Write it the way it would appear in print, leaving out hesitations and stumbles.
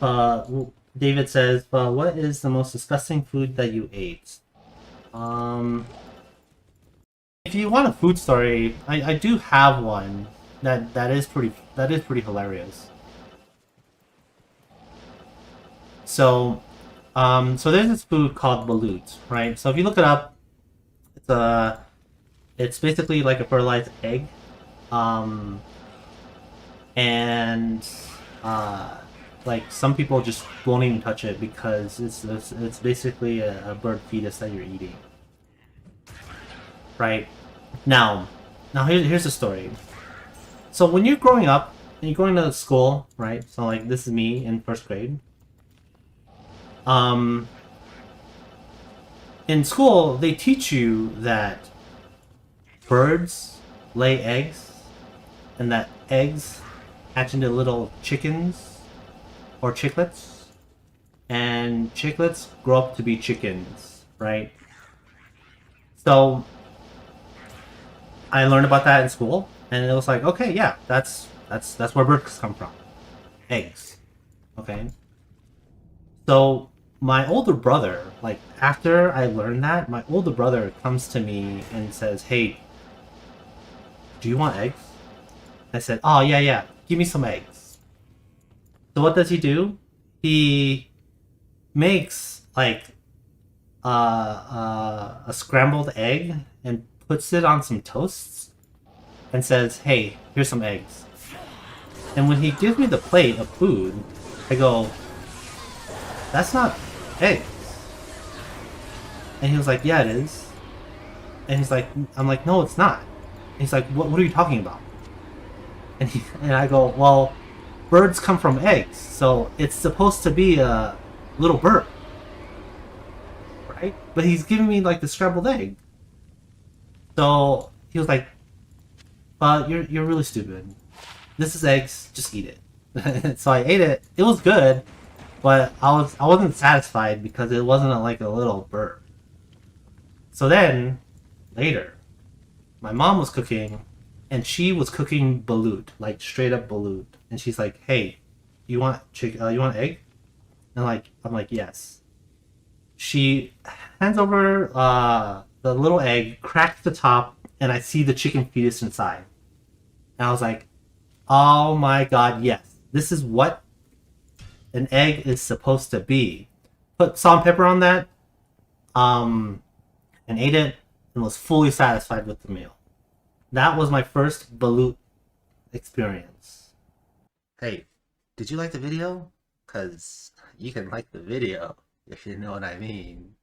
David says, what is the most disgusting food that you ate? Um, if you want a food story, I do have one that is pretty hilarious. So, so there's this food called balut, right? So if you look it up, it's basically like a fertilized egg, um, and uh, like some people just won't even touch it because it's basically a bird fetus that you're eating, right? Now, here's the story. So when you're growing up and you're going to school, right? So like this is me in first grade. Um, in school they teach you that birds lay eggs and that eggs hatch into little chickens or chicklets, and chicklets grow up to be chickens, right? So I learned about that in school, and it was like, okay, yeah, that's where birds come from, eggs. Okay, so my older brother, like after I learned that, my older brother comes to me and says, "Hey, do you want eggs?" I said, "Oh yeah, yeah, give me some eggs." So what does he do? He makes like a scrambled egg and puts it on some toasts and says, "Hey, here's some eggs." And when he gives me the plate of food, I go, "That's not eggs." And he was like, "Yeah, it is." And he's like, "I'm like, no, it's not." And he's like, "What are you talking about?" And I go, "Well, birds come from eggs, so it's supposed to be a little bird, right?" But he's giving me like the scrambled egg. So he was like, you're really stupid. This is eggs. Just eat it." So I ate it. It was good, but I wasn't satisfied because it wasn't like a little bird. So then later, my mom was cooking, and she was cooking balut, like straight up balut, and she's like, "Hey, you want you want egg?" And like I'm like, "Yes." She hands over the little egg, cracks the top, and I see the chicken fetus inside. And I was like, "Oh my god, yes! This is what an egg is supposed to be." Put salt and pepper on that, um, and ate it, and was fully satisfied with the meal. That was my first balut experience. Hey, did you like the video? Cause you can like the video if you know what I mean.